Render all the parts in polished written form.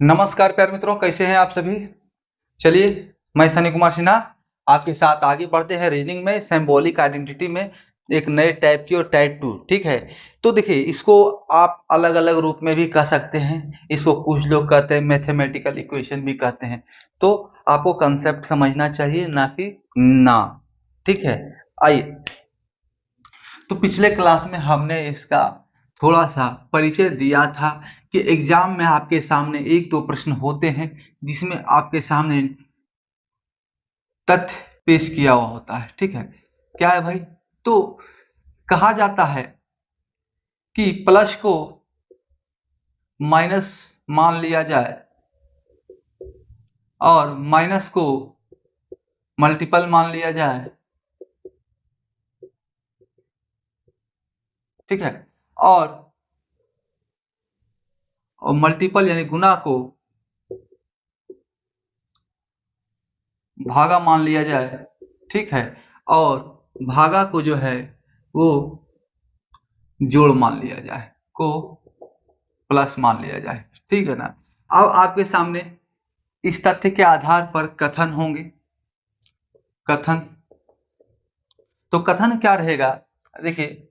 नमस्कार प्यारे मित्रों, कैसे हैं आप सभी। चलिए, मैं सनी कुमार सिन्हा आपके साथ आगे बढ़ते हैं रीजनिंग में सिंबॉलिक आइडेंटिटी में एक नए टाइप की और टाइप 2। ठीक है, तो देखिए इसको आप अलग अलग रूप में भी कह सकते हैं। इसको कुछ लोग कहते हैं मैथमेटिकल इक्वेशन भी कहते हैं। तो आपको कंसेप्ट समझना चाहिए, ना कि नाम। ठीक है, आइए। तो पिछले क्लास में हमने इसका थोड़ा सा परिचय दिया था कि एग्जाम में आपके सामने एक दो प्रश्न होते हैं जिसमें आपके सामने तथ्य पेश किया हुआ होता है। ठीक है, क्या है भाई? तो कहा जाता है कि प्लस को माइनस मान लिया जाए और माइनस को मल्टीपल मान लिया जाए। ठीक है, और मल्टीपल यानी गुना को भागा मान लिया जाए। ठीक है, और भागा को जो है वो जोड़ मान लिया जाए, को प्लस मान लिया जाए। ठीक है ना। अब आपके सामने इस तथ्य के आधार पर कथन होंगे। कथन, तो कथन क्या रहेगा? देखिए,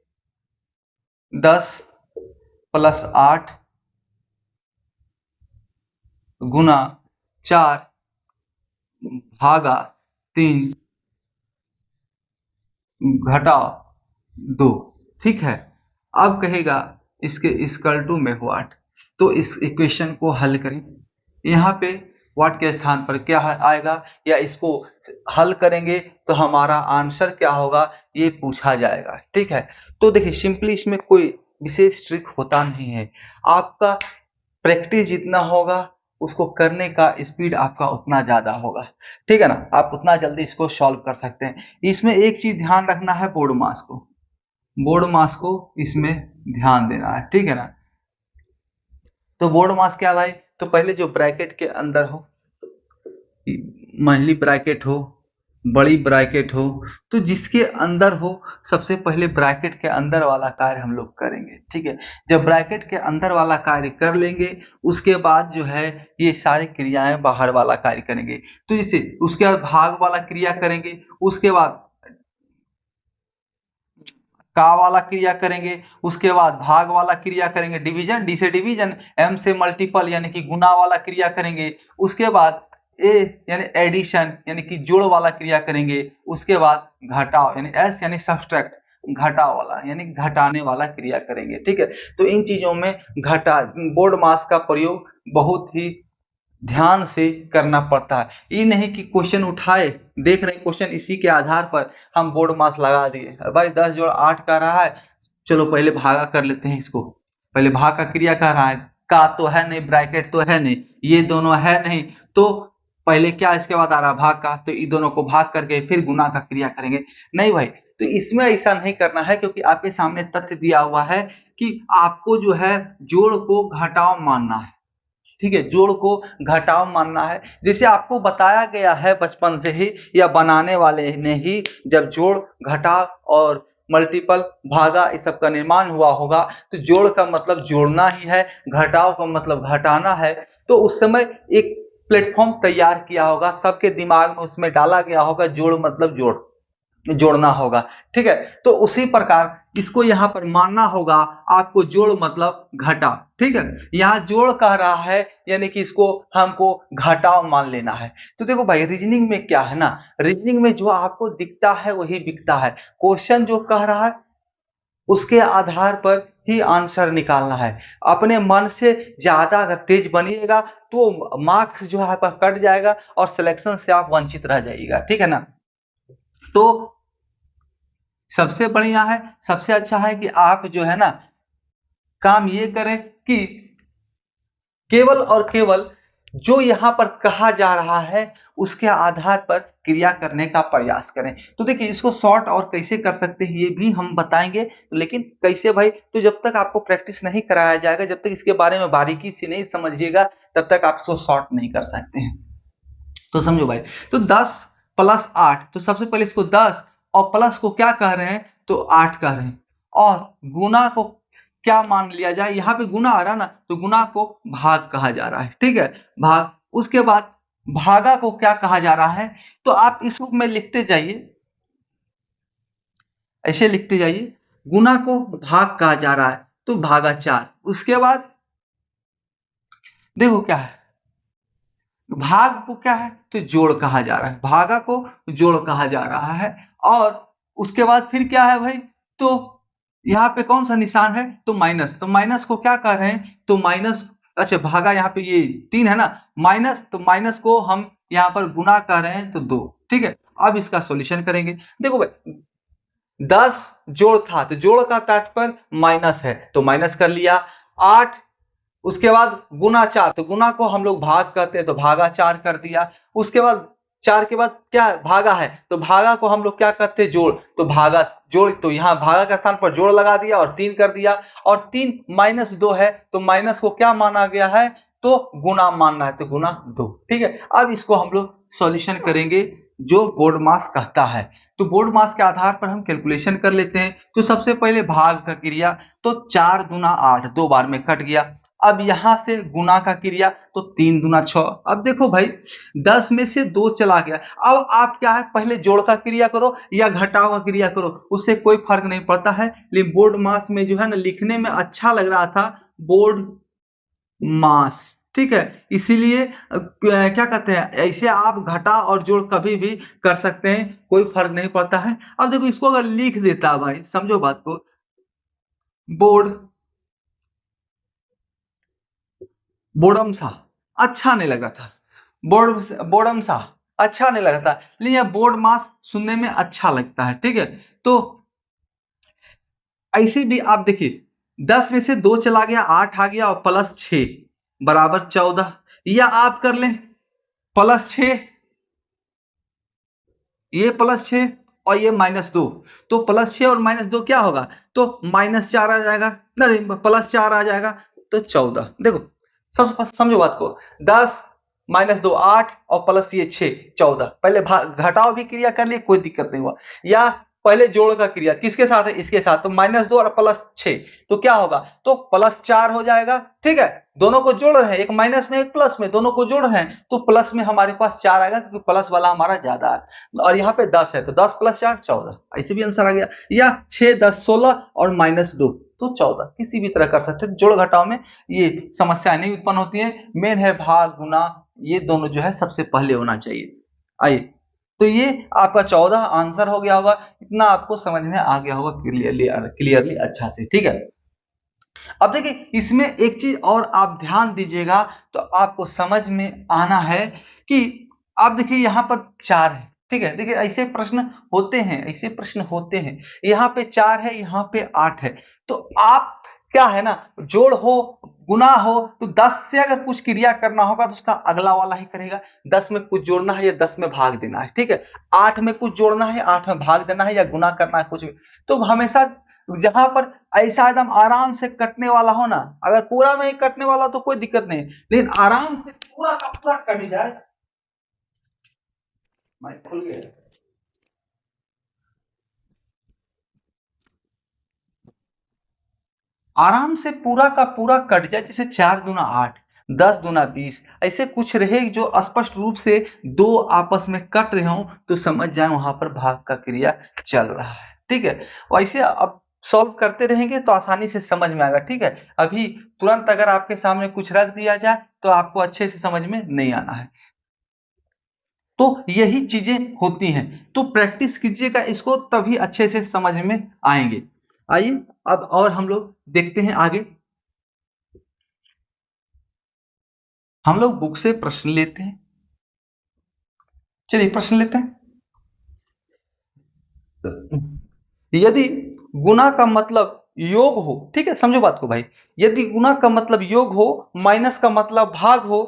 10 + 8 गुना 4 भागा 3 घटाओ 2। ठीक है, अब कहेगा इसके इक्वल टू में व्हाट। तो इस इक्वेशन को हल करें। यहाँ पे व्हाट के स्थान पर क्या आएगा, या इसको हल करेंगे तो हमारा आंसर क्या होगा, ये पूछा जाएगा। ठीक है, तो देखिए सिंपली इसमें कोई विशेष ट्रिक होता नहीं है। आपका प्रैक्टिस जितना होगा, उसको करने का स्पीड आपका उतना ज्यादा होगा। ठीक है ना, आप उतना जल्दी इसको सॉल्व कर सकते हैं। इसमें एक चीज ध्यान रखना है, बोर्ड मास को। बोर्ड मास को इसमें ध्यान देना है। ठीक है ना। तो बोर्ड मास क्या भाई? तो पहले जो ब्रैकेट के अंदर हो, महिली ब्रैकेट हो, बड़ी ब्रैकेट हो, तो जिसके अंदर हो सबसे पहले ब्रैकेट के अंदर वाला कार्य हम लोग करेंगे। ठीक है, जब ब्रैकेट के अंदर वाला कार्य कर लेंगे, उसके बाद जो है ये सारी क्रियाएं बाहर वाला कार्य करेंगे। तो जैसे उसके बाद भाग वाला क्रिया करेंगे, उसके बाद का वाला क्रिया करेंगे, उसके बाद भाग वाला क्रिया करेंगे, डिवीजन, डी से डिवीजन, एम से मल्टीपल यानी कि गुना वाला क्रिया करेंगे, उसके बाद ए यानी एडिशन यानी कि जोड़ वाला क्रिया करेंगे, उसके बाद घटाव यानी एस यानी सब्सट्रैक्ट, घटाव वाला यानी घटाने वाला क्रिया करेंगे। ठीक है, तो इन चीजों में घटा बोर्ड मास का प्रयोग बहुत ही ध्यान से करना पड़ता है। ये नहीं कि क्वेश्चन उठाए, देख रहे क्वेश्चन, इसी के आधार पर हम बोर्ड मास लगा दिए। भाई 10 जोड़ 8 का रहा है, चलो पहले भागा कर लेते हैं इसको। पहले भाग का क्रिया कर रहा है, का तो है नहीं, ब्रैकेट तो है नहीं, ये दोनों है नहीं, तो पहले क्या इसके बाद आ रहा भाग का, तो इन दोनों को भाग करके फिर गुना का क्रिया करेंगे। नहीं भाई, तो इसमें ऐसा नहीं करना है, क्योंकि आपके सामने तथ्य दिया हुआ है कि आपको जो है जोड़ को घटाव मानना है। ठीक है, जोड़ को घटाव मानना है। जैसे आपको बताया गया है बचपन से ही, या बनाने वाले ने ही, जब जोड़ घटाव और मल्टीपल भागा इस सब का निर्माण हुआ होगा, तो जोड़ का मतलब जोड़ना ही है, घटाव का मतलब घटाना है। तो उस समय एक प्लेटफॉर्म तैयार किया होगा, सबके दिमाग में उसमें डाला गया होगा, जोड़ मतलब जोड़ना होगा। ठीक है, तो उसी प्रकार इसको यहाँ पर मानना होगा आपको, जोड़ मतलब घटा। ठीक है, यहाँ जोड़ कह रहा है यानी कि इसको हमको घटाव मान लेना है। तो देखो भाई, रीजनिंग में क्या है ना, रीजनिंग में जो आपको दिखता है वही बिकता है। क्वेश्चन जो कह रहा है उसके आधार पर ही आंसर निकालना है। अपने मन से ज्यादा अगर तेज बनिएगा तो मार्क्स जो है आपका कट जाएगा और सिलेक्शन से आप वंचित रह जाइएगा। ठीक है ना। तो सबसे बढ़िया है, सबसे अच्छा है कि आप जो है ना काम ये करें कि केवल और केवल जो यहाँ पर कहा जा रहा है उसके आधार पर क्रिया करने का प्रयास करें। तो देखिए इसको शॉर्ट और कैसे कर सकते हैं ये भी हम बताएंगे, लेकिन कैसे भाई, तो जब तक आपको प्रैक्टिस नहीं कराया जाएगा, जब तक इसके बारे में बारीकी से नहीं समझिएगा, तब तक आप इसको शॉर्ट नहीं कर सकते हैं। तो समझो भाई, तो 10 + 8, तो सबसे पहले इसको 10 और प्लस को क्या कह रहे हैं, तो 8 कह रहे हैं, और गुना को क्या मान लिया जाए, यहाँ पे गुना आ रहा है ना, तो गुना को भाग कहा जा रहा है, ठीक है, भाग। उसके बाद भागा को क्या कहा जा रहा है, तो आप इस रूप में लिखते जाइए, ऐसे लिखते जाइए, गुना को भाग कहा जा रहा है तो भागा 4। उसके बाद देखो क्या है, भाग को क्या है तो जोड़ कहा जा रहा है, भागा को जोड़ कहा जा रहा है। और उसके बाद फिर क्या है भाई, तो यहाँ पे कौन सा निशान है, तो माइनस, तो माइनस को क्या कर रहे हैं, तो माइनस, अच्छा भागा यहाँ पे ये 3 है ना, माइनस, तो माइनस को हम यहाँ पर गुना कर रहे हैं तो 2, ठीक है। अब इसका सॉल्यूशन करेंगे, देखो भाई 10 जोड़ था तो जोड़ का तात्पर्य माइनस है तो माइनस कर लिया, 8, उसके बाद गुना 4 तो गुना को हम लोग भाग करते हैं तो भागा 4 कर दिया। उसके बाद 4 के बाद क्या है, भागा है तो भागा को हम लोग क्या करते हैं, जोड़, तो भागा जोड़, तो यहाँ भागा के स्थान पर जोड़ लगा दिया और 3 कर दिया। और 3 माइनस 2 है तो माइनस को क्या माना गया है, तो गुना मानना है तो गुना 2, ठीक है। अब इसको हम लोग सॉल्यूशन करेंगे जो बोर्ड मास कहता है, तो बोर्ड मास के आधार पर हम कैलकुलेशन कर लेते हैं। तो सबसे पहले भाग का क्रिया, तो 4 दूना 8, 2 बार में कट गया। अब यहां से गुना का क्रिया, तो 3 दूना 6। अब देखो भाई 10 में से 2 चला गया, अब आप क्या है, पहले जोड़ का क्रिया करो या घटाव का क्रिया करो, उससे कोई फर्क नहीं पड़ता है। लेकिन बोर्ड मास में जो है ना, लिखने में अच्छा लग रहा था बोर्ड मास, ठीक है, इसीलिए क्या कहते हैं, ऐसे आप घटा और जोड़ कभी भी कर सकते हैं, कोई फर्क नहीं पड़ता है। अब देखो इसको अगर लिख देता भाई, समझो बात को, बोर्ड बोर्डम सा, अच्छा नहीं लगा था, बोर्डम सा अच्छा नहीं लगा था, लेकिन यह बोर्ड मास सुनने में अच्छा लगता है, ठीक है। तो ऐसे भी आप देखिए 10 में से 2 चला गया, 8 आ गया और प्लस 6 बराबर 14, या आप कर लें प्लस 6, ये प्लस 6 और ये -2, तो प्लस 6 और -2 क्या होगा, तो -4 आ जाएगा, नहीं प्लस 4 आ जाएगा तो 14। देखो सब समझो बात को, 10 -2 8 और प्लस ये 6 14, पहले घटाव भी क्रिया कर लिए कोई दिक्कत नहीं हुआ, या पहले जोड़ का क्रिया किसके साथ है, इसके साथ, तो -2 और प्लस 6 तो क्या होगा, तो प्लस 4 हो जाएगा, ठीक है। दोनों को जोड़ रहे हैं, एक माइनस में एक प्लस में, दोनों को जोड़ रहे हैं तो प्लस में हमारे पास 4 आएगा क्योंकि प्लस वाला हमारा ज्यादा है। और यहाँ पे 10 है तो 10 + 4 14, ऐसे भी आंसर आ गया। या 6 10 16 और -2 तो 14, किसी भी तरह कर सकते हैं, जोड़ घटाव में ये समस्या नहीं उत्पन्न होती है। मेन है भाग गुना, ये दोनों जो है सबसे पहले होना चाहिए। आइए, तो ये आपका 14 आंसर हो गया होगा, इतना आपको समझ में आ गया होगा क्लियरली अच्छा से, ठीक है। अब देखिए इसमें एक चीज और आप ध्यान दीजिएगा, तो आपको समझ में आना है कि आप देखिए यहाँ पर 4 है, ठीक है, देखिए ऐसे प्रश्न होते हैं, ऐसे प्रश्न होते हैं, यहाँ पे 4 है, यहाँ पे 8 है, तो आप क्या है ना, जोड़ हो गुना हो तो 10 से अगर कुछ क्रिया करना होगा तो उसका अगला वाला ही करेगा, 10 में कुछ जोड़ना है या 10 में भाग देना है, ठीक है, 8 में कुछ जोड़ना है 8 में भाग देना है या गुना करना है कुछ भी, तो हमेशा जहां पर ऐसा एकदम आराम से कटने वाला हो ना, अगर पूरा में ही कटने वाला तो कोई दिक्कत नहीं, लेकिन आराम से पूरा का पूरा कट जाए, माइक खुल गया, आराम से पूरा का पूरा कट जाए, जैसे 4 दूना 8, 10 दूना 20, ऐसे कुछ रहे जो स्पष्ट रूप से दो आपस में कट रहे हो तो समझ जाए वहां पर भाग का क्रिया चल रहा है, ठीक है। वैसे अब सॉल्व करते रहेंगे तो आसानी से समझ में आएगा, ठीक है। अभी तुरंत अगर आपके सामने कुछ रख दिया जाए तो आपको अच्छे से समझ में नहीं आना है, तो यही चीजें होती हैं, तो प्रैक्टिस कीजिएगा इसको, तभी अच्छे से समझ में आएंगे। आइए अब और हम लोग देखते हैं आगे, हम लोग बुक से प्रश्न लेते हैं, चलिए प्रश्न लेते हैं। यदि गुना का मतलब योग हो, ठीक है, समझो बात को भाई, यदि गुना का मतलब योग हो, माइनस का मतलब भाग हो,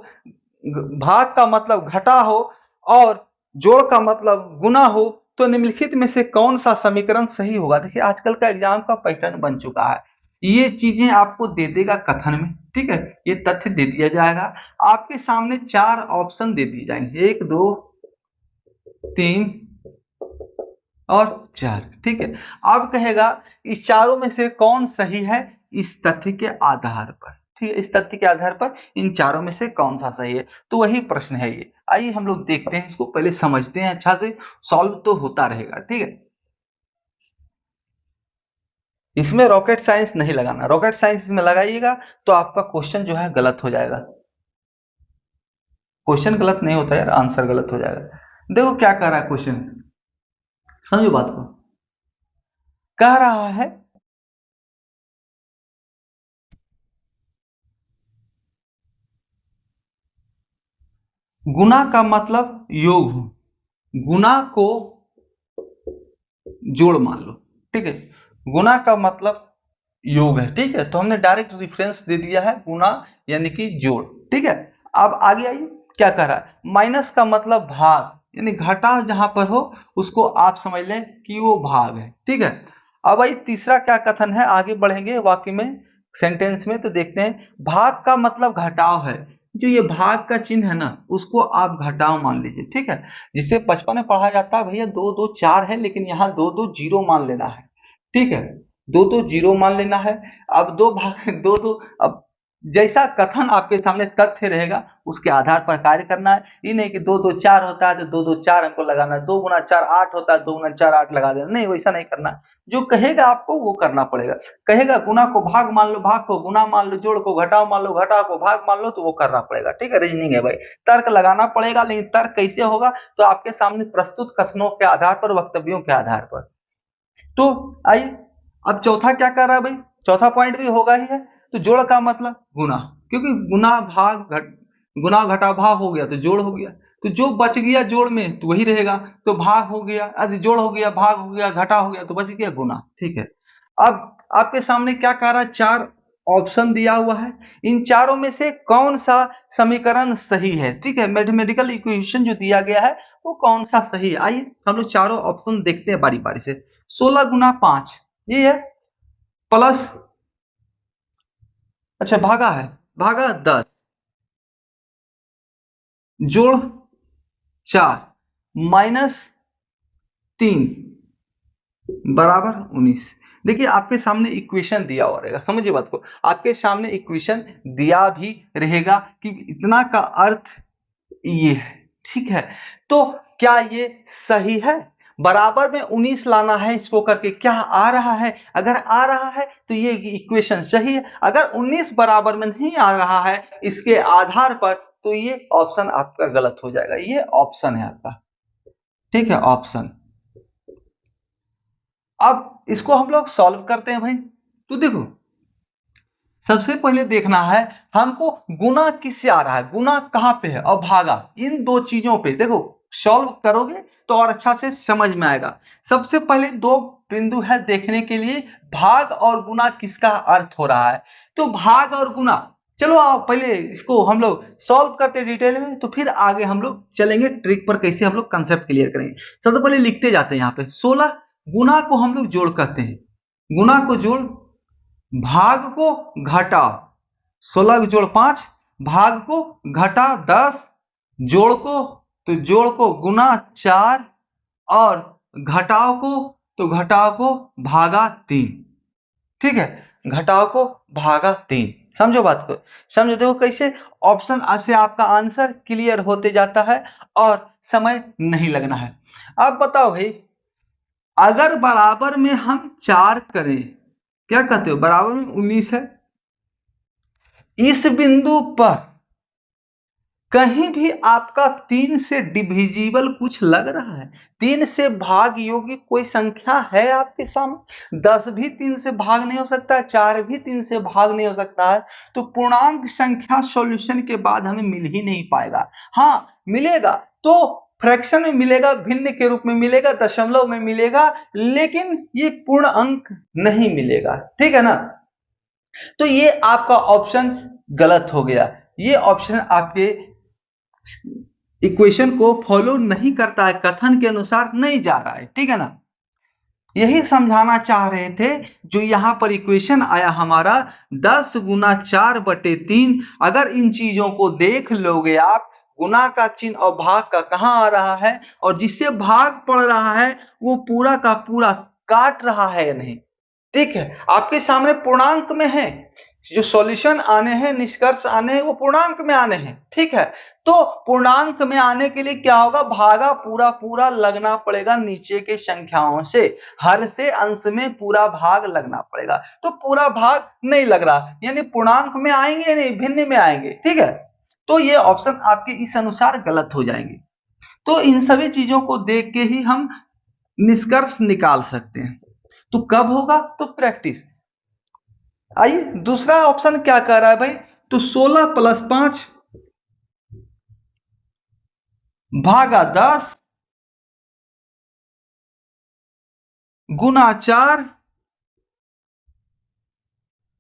भाग का मतलब घटा हो और जोड़ का मतलब गुना हो, तो निम्नलिखित में से कौन सा समीकरण सही होगा। देखिए आजकल का एग्जाम का पैटर्न बन चुका है, ये चीजें आपको दे देगा कथन में, ठीक है, ये तथ्य दे दिया जाएगा, आपके सामने 4 ऑप्शन दे दिए जाएंगे, 1 2 3 और 4, ठीक है। अब कहेगा इस चारों में से कौन सही है, इस तथ्य के आधार पर, ठीक है, इस तथ्य के आधार पर इन चारों में से कौन सा सही है। तो वही प्रश्न है ये। आइए हम लोग देखते हैं, इसको पहले समझते हैं अच्छा से, सॉल्व तो होता रहेगा, ठीक है। इसमें रॉकेट साइंस नहीं लगाना, रॉकेट साइंस इसमें लगाइएगा तो आपका क्वेश्चन जो है गलत हो जाएगा। क्वेश्चन गलत नहीं होता यार, आंसर गलत हो जाएगा। देखो क्या कह रहा है क्वेश्चन, समझो बात को। कह रहा है गुना का मतलब योग हो, गुना को जोड़ मान लो, ठीक है। गुना का मतलब योग है, ठीक है। तो हमने डायरेक्ट रेफरेंस दे दिया है गुना यानी कि जोड़, ठीक है। अब आगे आइए क्या कह रहा है, माइनस का मतलब भाग, यानी घटा जहां पर हो उसको आप समझ लें कि वो भाग है, ठीक है। अब भाई तीसरा क्या कथन है, आगे बढ़ेंगे वाक्य में, सेंटेंस में, तो देखते हैं। भाग का मतलब घटाव है, जो ये भाग का चिन्ह है ना उसको आप घटाव मान लीजिए, ठीक है। जिससे बचपन में पढ़ा जाता है भैया 2 2 4 है, लेकिन यहाँ 2 2 जीरो मान लेना है, ठीक है। 2 2 जीरो मान लेना है। अब दो भाग 2 2, अब जैसा कथन आपके सामने तथ्य रहेगा उसके आधार पर कार्य करना है। ये नहीं कि 2 2 4 होता है तो 2 2 4 हमको लगाना है, 2 गुना 4 8 होता है 2 गुना 4 8 लगा देना, नहीं वैसा नहीं करना। जो कहेगा आपको वो करना पड़ेगा। कहेगा गुना को भाग मान लो, भाग को गुना मान लो, जोड़ को घटाव मान लो, घटाव को भाग मान लो, तो वो करना पड़ेगा, ठीक है। रीजनिंग है भाई, तर्क लगाना पड़ेगा, लेकिन तर्क कैसे होगा, तो आपके सामने प्रस्तुत कथनों के आधार पर, वक्तव्यों के आधार पर। तो आइए अब चौथा क्या कर रहा है भाई, चौथा पॉइंट भी होगा ही है। तो जोड़ का मतलब गुना, क्योंकि गुना भाग गुना घटा भाग हो गया तो जोड़ हो गया, तो जो बच गया जोड़ में तो वही रहेगा, तो भाग हो गया, जोड़ हो गया, भाग हो गया, घटा हो गया, तो बच गया गुना, ठीक है। अब आपके सामने क्या कह रहा है, 4 ऑप्शन दिया हुआ है, इन चारों में से कौन सा समीकरण सही है, ठीक है। मैथमेटिकल इक्वेशन जो दिया गया है वो कौन सा सही है। आइए हम लोग चारों ऑप्शन देखते हैं बारी बारी से। 16 गुना 5 ये है, प्लस, अच्छा भागा है, भागा 10, जोड़ 4, माइनस 3 बराबर 19। देखिए आपके सामने इक्वेशन दिया हुआ रहेगा, समझिए बात को, आपके सामने इक्वेशन दिया भी रहेगा कि इतना का अर्थ ये है, ठीक है। तो क्या ये सही है, बराबर में 19 लाना है इसको करके, क्या आ रहा है, अगर आ रहा है तो ये इक्वेशन सही है। अगर 19 बराबर में नहीं आ रहा है इसके आधार पर, तो ये ऑप्शन आपका गलत हो जाएगा, ये ऑप्शन है आपका, ठीक है, ऑप्शन। अब इसको हम लोग सॉल्व करते हैं भाई। तो देखो सबसे पहले देखना है हमको गुना किससे आ रहा है, गुना कहां पे है, और भागा, इन दो चीजों पे देखो सॉल्व करोगे तो और अच्छा से समझ में आएगा। सबसे पहले दो बिंदु है देखने के लिए, भाग और गुना किसका अर्थ हो रहा है। तो भाग और गुना, चलो आओ पहले इसको हम लोग सॉल्व करते हैं डिटेल में, तो फिर आगे हम लोग चलेंगे ट्रिक पर, कैसे हम लोग कंसेप्ट क्लियर करेंगे। सबसे पहले लिखते जाते हैं यहाँ पे 16 गुना को हम लोग जोड़ करते हैं, गुना को जोड़, भाग को घटा, 16 जोड़ 5, भाग को घटा 10, जोड़ को, तो जोड़ को गुना 4, और घटाव को, तो घटाव को भागा 3, ठीक है। घटाव को भागा 3, समझो बात को, समझो। देखो कैसे ऑप्शन से आपका आंसर क्लियर होते जाता है और समय नहीं लगना है। अब बताओ भाई, अगर बराबर में हम 4 करें, क्या कहते हो, बराबर में 19 है, इस बिंदु पर कहीं भी आपका 3 से डिविजिबल कुछ लग रहा है, 3 से भाग योग्य कोई संख्या है आपके सामने, 10 भी 3 से भाग नहीं हो सकता है, 4 भी 3 से भाग नहीं हो सकता है, तो पूर्णांक संख्या सॉल्यूशन के बाद हमें मिल ही नहीं पाएगा। हाँ मिलेगा तो फ्रैक्शन में मिलेगा, भिन्न के रूप में मिलेगा, दशमलव में मिलेगा, लेकिन ये पूर्ण अंक नहीं मिलेगा, ठीक है ना। तो ये आपका ऑप्शन गलत हो गया, ये ऑप्शन आपके इक्वेशन को फॉलो नहीं करता है, कथन के अनुसार नहीं जा रहा है, ठीक है ना। यही समझाना चाह रहे थे, जो यहां पर इक्वेशन आया हमारा 10 गुना 4/3, अगर इन चीजों को देख लोगे आप, गुना का चिन्ह और भाग का कहां आ रहा है, और जिससे भाग पड़ रहा है वो पूरा का पूरा काट रहा है या नहीं, ठीक है, आपके सामने पूर्णांक में है, जो सॉल्यूशन आने हैं, निष्कर्ष आने हैं, वो पूर्णांक में आने हैं। ठीक है, तो पूर्णांक में आने के लिए क्या होगा, भागा पूरा पूरा लगना पड़ेगा नीचे के संख्याओं से, हर से अंश में पूरा भाग लगना पड़ेगा। तो पूरा भाग नहीं लग रहा, यानी पूर्णांक में आएंगे नहीं, भिन्न में आएंगे। ठीक है, तो ये ऑप्शन आपके इस अनुसार गलत हो जाएंगे। तो इन सभी चीजों को देख के ही हम निष्कर्ष निकाल सकते हैं। तो कब होगा, तो प्रैक्टिस। आइए दूसरा ऑप्शन क्या कह रहा है भाई, तो 16 + 5 भागा 10 गुना 4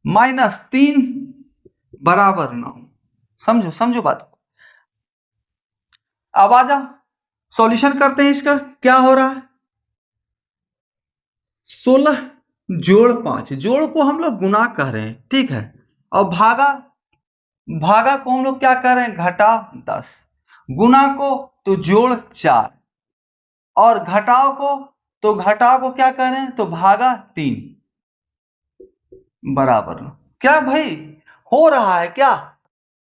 -3 बराबर 9। समझो समझो बात को। अब आ जाओ सॉल्यूशन करते हैं इसका। क्या हो रहा है, 16 जोड़ 5, जोड़ को हम लोग गुना कह रहे हैं। ठीक है, और भागा, भागा को हम लोग क्या कह रहे हैं, घटाव 10, गुना को तो जोड़ 4, और घटाव को, तो घटाव को क्या कह रहे हैं, तो भागा 3 बराबर। क्या भाई हो रहा है क्या,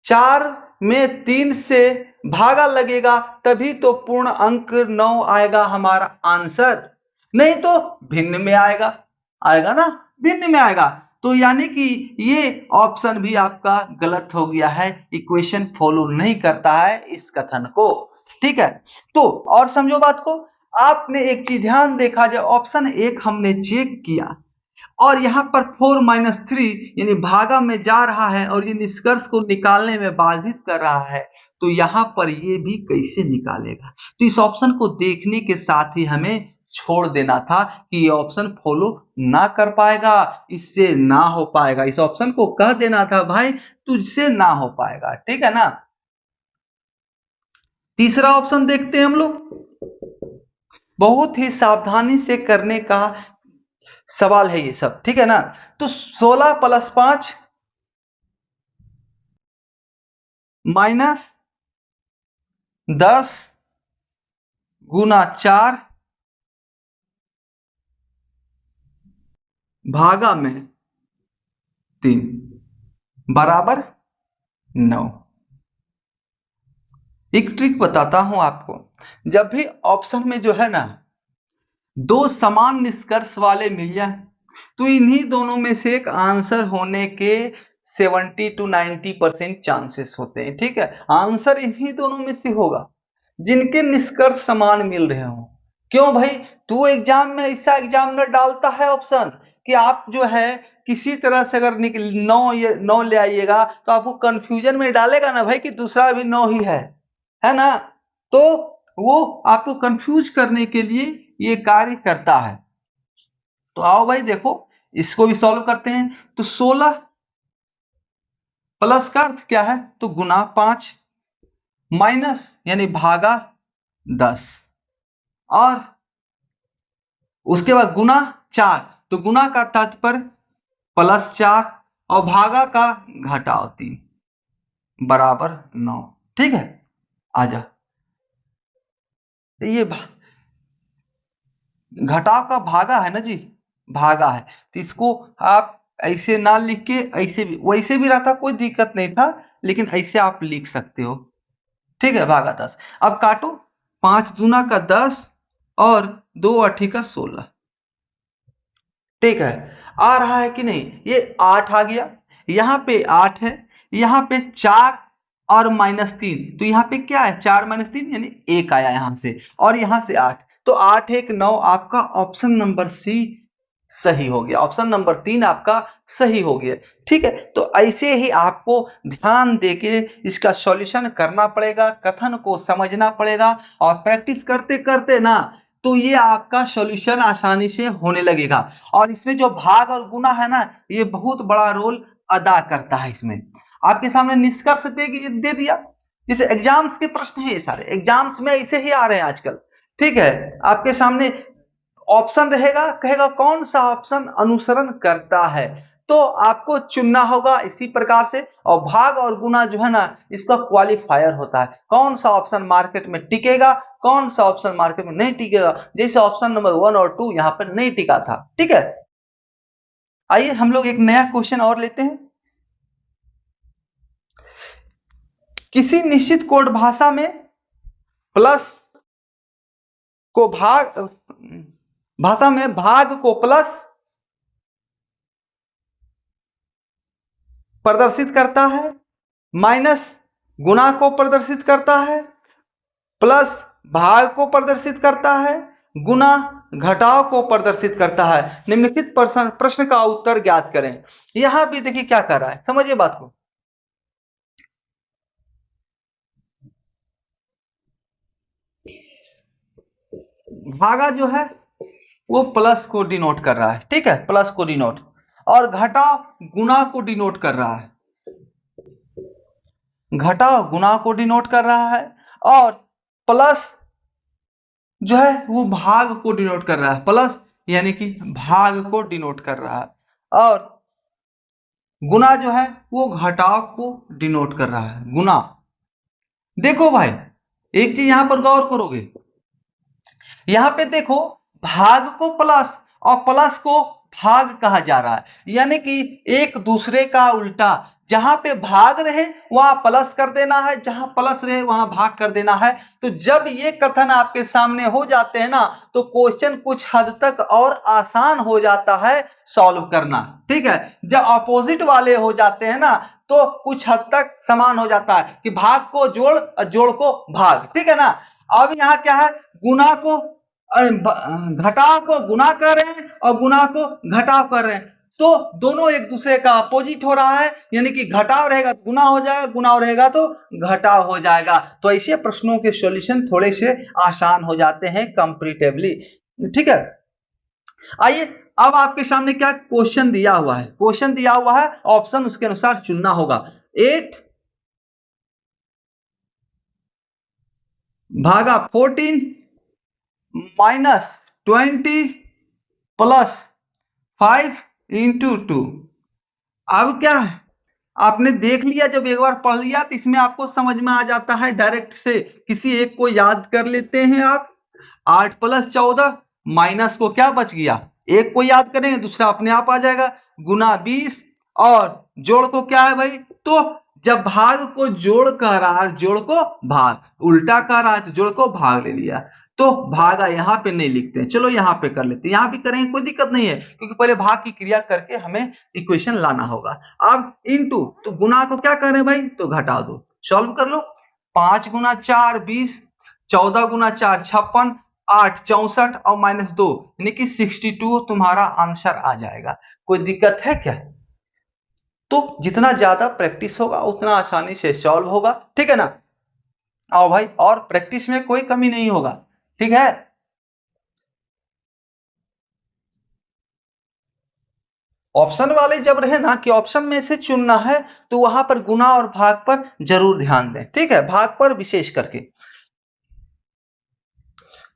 4 में 3 से भागा लगेगा तभी तो पूर्ण अंक 9 आएगा हमारा आंसर, नहीं तो भिन्न में आएगा, आएगा ना, भिन्न में आएगा। तो यानी कि ये ऑप्शन भी आपका गलत हो गया है, इक्वेशन फॉलो नहीं करता है इस कथन को। ठीक है, तो और समझो बात को। आपने एक चीज ध्यान देखा, जब ऑप्शन 1 हमने चेक किया और यहाँ पर 4 - 3 यानी भागा में जा रहा है और ये निष्कर्ष को निकालने में बाधित कर रहा है, तो यहाँ पर ये भी कैसे निकालेगा। तो इस ऑप्शन को देखने के साथ ही हमें छोड़ देना था कि ये ऑप्शन फॉलो ना कर पाएगा, इससे ना हो पाएगा। इस ऑप्शन को कह देना था भाई तुझसे ना हो पाएगा। ठीक है ना। तीसरा ऑप्शन देखते हैं हम लोग, बहुत ही सावधानी से करने का सवाल है ये सब। ठीक है ना। तो 16 + 5 -10 गुना 4 भागा में 3 बराबर 9। एक ट्रिक बताता हूं आपको, जब भी ऑप्शन में जो है ना दो समान निष्कर्ष वाले मिल जाए, तो इन्हीं दोनों में से एक आंसर होने के 70 to 90% चांसेस होते हैं। ठीक है, आंसर इन्हीं दोनों में से होगा जिनके निष्कर्ष समान मिल रहे हो। क्यों भाई, तू एग्जाम में ऐसा एग्जामिनर डालता है ऑप्शन कि आप जो है किसी तरह से अगर 9 ले आइएगा तो आपको कंफ्यूजन में डालेगा ना भाई कि दूसरा भी 9 ही है ना। तो वो आपको कंफ्यूज करने के लिए ये कार्य करता है। तो आओ भाई देखो इसको भी सॉल्व करते हैं। तो 16 प्लस का अर्थ क्या है, तो गुना 5 माइनस यानी भागा 10 और उसके बाद गुना 4, तो गुना का तात्पर्य +4 और भागा का घटाव 3 बराबर 9। ठीक है, आजा ये घटाव का भागा है ना जी, भागा है, तो इसको आप ऐसे ना लिख के ऐसे भी, वैसे भी रहता कोई दिक्कत नहीं था, लेकिन ऐसे आप लिख सकते हो। ठीक है, भागा 10। अब काटो, 5 दूना का 10 और 2 अठी का 16। ठीक है, आ रहा है कि नहीं, ये 8 आ गया, यहाँ पे 8 है, यहाँ पे 4 और -3, तो यहाँ पे क्या है 4 - 3 यानी 1 आया यहाँ से, और यहाँ से 8, तो 8 1 9 आपका ऑप्शन नंबर सी सही हो गया, ऑप्शन नंबर 3 आपका सही हो गया। ठीक है, तो ऐसे ही आपको ध्यान देके इसका सॉल्यूशन करना पड़ेगा, कथन को समझना पड़ेगा, और प्रैक्टिस करते करते ना तो ये आपका सॉल्यूशन आसानी से होने लगेगा। और इसमें जो भाग और गुना है ना, ये बहुत बड़ा रोल अदा करता है। इसमें आपके सामने निष्कर्ष दे दिया, जैसे एग्जाम्स के प्रश्न है, ये सारे एग्जाम्स में ऐसे ही आ रहे हैं आजकल। ठीक है, आपके सामने ऑप्शन रहेगा, कहेगा कौन सा ऑप्शन अनुसरण करता है, तो आपको चुनना होगा इसी प्रकार से। और भाग और गुना जो है ना, इसका क्वालिफायर होता है, कौन सा ऑप्शन मार्केट में टिकेगा, कौन सा ऑप्शन मार्केट में नहीं टिकेगा। जैसे ऑप्शन नंबर 1 और 2 यहाँ पर नहीं टिका था। ठीक है, आइए हम लोग एक नया क्वेश्चन और लेते हैं। किसी निश्चित कोड भाषा में प्लस को भाग को प्लस प्रदर्शित करता है, माइनस गुणा को प्रदर्शित करता है, प्लस भाग को प्रदर्शित करता है, गुना घटाव को प्रदर्शित करता है। निम्नलिखित प्रश्न का उत्तर ज्ञात करें। यहां भी देखिए क्या कर रहा है, समझिए बात को। भागा जो है वो प्लस को डिनोट कर रहा है, ठीक है, प्लस को डिनोट, और घटाव गुना को डिनोट कर रहा है, घटाव गुना को डिनोट कर रहा है, और प्लस जो है वो भाग को डिनोट कर रहा है, प्लस यानी कि भाग को डिनोट कर रहा है, और गुना जो है वो घटाव को डिनोट कर रहा है, गुना। देखो भाई एक चीज यहां पर गौर करोगे, यहां पे देखो भाग को प्लस और प्लस को भाग कहा जा रहा है, यानी कि एक दूसरे का उल्टा। जहां पे भाग रहे वहां प्लस कर देना है, जहां प्लस रहे वहां भाग कर देना है। तो जब ये कथन आपके सामने हो जाते हैं ना, तो क्वेश्चन कुछ हद तक और आसान हो जाता है सॉल्व करना, ठीक है। जब अपोजिट वाले हो जाते हैं ना, तो कुछ हद तक समान हो जाता है कि भाग को जोड़ और जोड़ को भाग, ठीक है ना। अब यहाँ क्या है, गुना को घटाव को गुना कर रहे हैं और गुना को घटाव कर रहे हैं, तो दोनों एक दूसरे का अपोजिट हो रहा है, यानी कि घटाव रहेगा तो गुना हो जाएगा, गुना रहेगा तो घटाव हो जाएगा। तो ऐसे प्रश्नों के सॉल्यूशन थोड़े से आसान हो जाते हैं कंपैरेटिवली, ठीक है। आइए अब आपके सामने क्या क्वेश्चन दिया हुआ है, क्वेश्चन दिया हुआ है, ऑप्शन उसके अनुसार चुनना होगा। 8 भागा 14 माइनस 20 प्लस 5 इंटू 2। अब क्या है, आपने देख लिया, जब एक बार पढ़ लिया तो इसमें आपको समझ में आ जाता है, डायरेक्ट से किसी एक को याद कर लेते हैं आप। 8 प्लस 14 माइनस को क्या बच गया, एक को याद करेंगे दूसरा अपने आप आ जाएगा, गुना 20, और जोड़ को क्या है भाई, तो जब भाग को जोड़ कह रहा है, जोड़ को भाग, उल्टा कह रहा है तो जोड़ को भाग ले लिया, तो भागा यहाँ पे नहीं लिखते हैं, चलो यहाँ पे कर लेते हैं, यहाँ भी करेंगे कोई दिक्कत नहीं है, क्योंकि पहले भाग की क्रिया करके हमें इक्वेशन लाना होगा। अब इनटू, तो गुना को क्या कर रहे हैं भाई, तो घटा दो, सॉल्व कर लो। 5 गुना 4 20, 14 गुना 4 56, 8 64 और माइनस 2 यानी कि 62 तुम्हारा आंसर आ जाएगा। कोई दिक्कत है क्या? तो जितना ज्यादा प्रैक्टिस होगा उतना आसानी से सॉल्व होगा, ठीक है ना। आओ भाई, और प्रैक्टिस में कोई कमी नहीं होगा, ठीक है। ऑप्शन वाले जब रहे ना कि ऑप्शन में से चुनना है, तो वहां पर गुना और भाग पर जरूर ध्यान दें, ठीक है, भाग पर विशेष करके।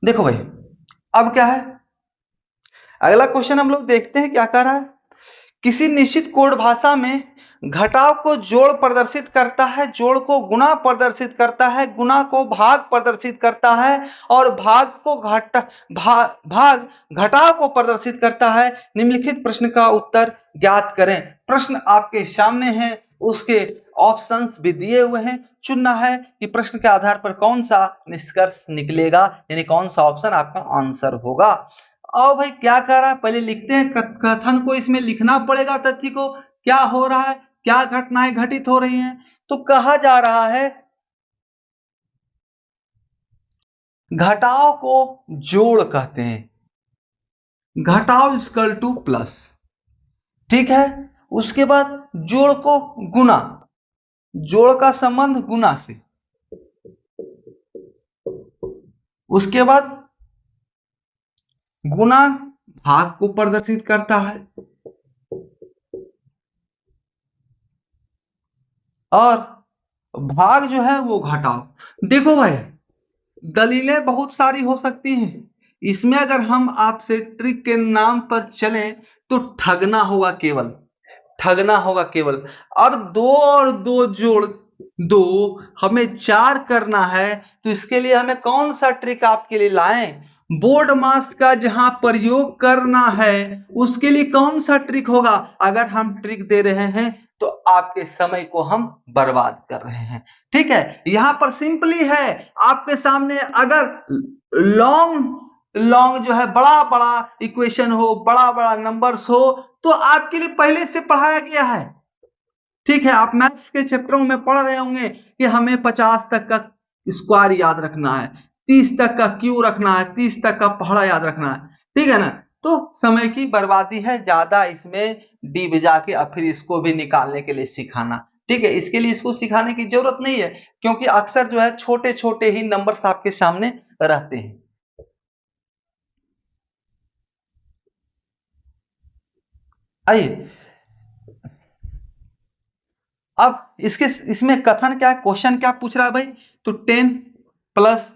देखो भाई अब क्या है, अगला क्वेश्चन हम लोग देखते हैं क्या कर रहा है। किसी निश्चित कोड भाषा में घटाव को जोड़ प्रदर्शित करता है, जोड़ को गुना प्रदर्शित करता है, गुना को भाग प्रदर्शित करता है, और भाग को भाग घटाव को प्रदर्शित करता है। निम्नलिखित प्रश्न का उत्तर ज्ञात करें। प्रश्न आपके सामने है, उसके ऑप्शंस भी दिए हुए हैं, चुनना है कि प्रश्न के आधार पर कौन सा निष्कर्ष निकलेगा, यानी कौन सा ऑप्शन आपका आंसर होगा। आओ भाई क्या कर रहा है, पहले लिखते हैं कथन को, इसमें लिखना पड़ेगा तथ्य को, क्या हो रहा है, क्या घटनाएं घटित हो रही हैं। तो कहा जा रहा है घटाव को जोड़ कहते हैं, घटाव इक्वल टू प्लस, ठीक है। उसके बाद जोड़ को गुना, जोड़ का संबंध गुना से, उसके बाद गुना भाग को प्रदर्शित करता है, और भाग जो है वो घटाव। देखो भाई दलीलें बहुत सारी हो सकती हैं, इसमें अगर हम आपसे ट्रिक के नाम पर चलें तो ठगना होगा, केवल ठगना होगा केवल। अब 2 और 2 जोड़ 2 हमें 4 करना है, तो इसके लिए हमें कौन सा ट्रिक आपके लिए लाएं, बोर्ड मास का जहां प्रयोग करना है उसके लिए कौन सा ट्रिक होगा? अगर हम ट्रिक दे रहे हैं तो आपके समय को हम बर्बाद कर रहे हैं। ठीक है, यहां पर सिंपली है आपके सामने, अगर लॉन्ग लॉन्ग जो है बड़ा बड़ा इक्वेशन हो, बड़ा बड़ा नंबर्स हो, तो आपके लिए पहले से पढ़ाया गया है। ठीक है, आप मैथ्स के चैप्टरों में पढ़ रहे होंगे कि हमें 50 तक का स्क्वायर याद रखना है, 30 तक का क्यू रखना है, 30 तक का पहाड़ा याद रखना है। ठीक है ना? तो समय की बर्बादी है ज्यादा इसमें डी बजा के और फिर इसको भी निकालने के लिए सिखाना। ठीक है, इसके लिए इसको सिखाने की जरूरत नहीं है, क्योंकि अक्सर जो है छोटे छोटे ही नंबर्स आपके सामने रहते हैं। आइए, अब इसके इसमें कथन क्या है, क्वेश्चन क्या पूछ रहा है भाई? तो 10 प्लस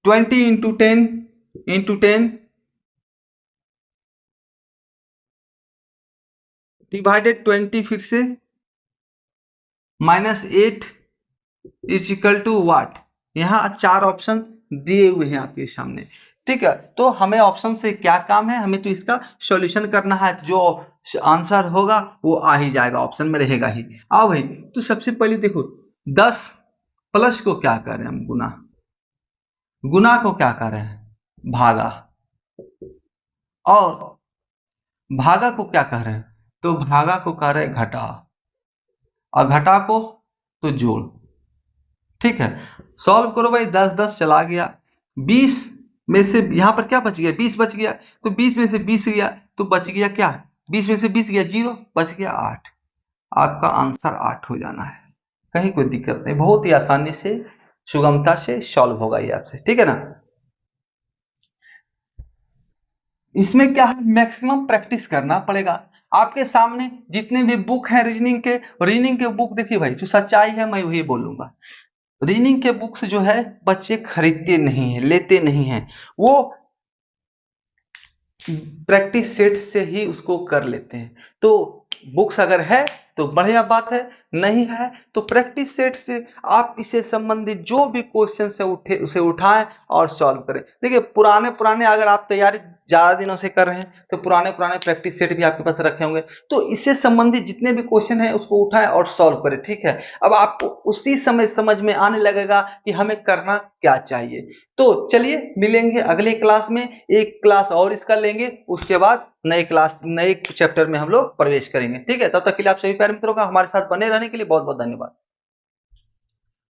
20 इंटू 10 इंटू 10 डिवाइडेड 20 फिर से -8 इज इक्वल टू व्हाट? यहाँ 4 ऑप्शन दिए हुए हैं आपके सामने। ठीक है, तो हमें ऑप्शन से क्या काम है, हमें तो इसका सॉल्यूशन करना है। जो आंसर होगा वो आ ही जाएगा, ऑप्शन में रहेगा ही। आओ भाई, तो सबसे पहले देखो, 10 प्लस को क्या कर रहे हैं हम? गुना। गुना को क्या कर रहे हैं? भागा। और भागा को क्या कह रहे हैं? तो भागा को कह रहे हैं घटा, और घटा को तो जोड़। ठीक है, सॉल्व करो भाई। 10 10 चला गया, 20 में से यहां पर क्या बच गया? 20 बच गया, तो 20 में से 20 गया तो बच गया क्या? 20 में से 20 गया, 0 बच गया 8। आपका आंसर 8 हो जाना है। कहीं कोई दिक्कत नहीं, बहुत ही आसानी से सुगमता से सॉल्व होगा ये आपसे। ठीक है ना? इसमें क्या है, मैक्सिमम प्रैक्टिस करना पड़ेगा। आपके सामने जितने भी बुक है रीजनिंग के बुक देखिए भाई, जो सच्चाई है मैं वही बोलूंगा। रीजनिंग के बुक्स जो है बच्चे खरीदते नहीं है, लेते नहीं है, वो प्रैक्टिस सेट से ही उसको कर लेते हैं। तो बुक्स अगर है तो बढ़िया बात है, नहीं है तो प्रैक्टिस सेट से आप इससे संबंधित जो भी क्वेश्चन से उसे उठाएं और सॉल्व करें। देखिए, पुराने पुराने अगर आप तैयारी ज्यादा दिनों से कर रहे हैं तो पुराने पुराने प्रैक्टिस सेट भी आपके पास रखे होंगे, तो इससे संबंधित जितने भी क्वेश्चन है उसको उठाएं और सॉल्व करें। ठीक है, अब आपको उसी समय समझ में आने लगेगा कि हमें करना क्या चाहिए। तो चलिए मिलेंगे अगले क्लास में, एक क्लास और इसका लेंगे, उसके बाद नए चैप्टर में हम लोग प्रवेश करेंगे। ठीक है, तब तक के लिए आप सभी प्यारे मित्रों का हमारे साथ बने रहने के लिए बहुत बहुत धन्यवाद।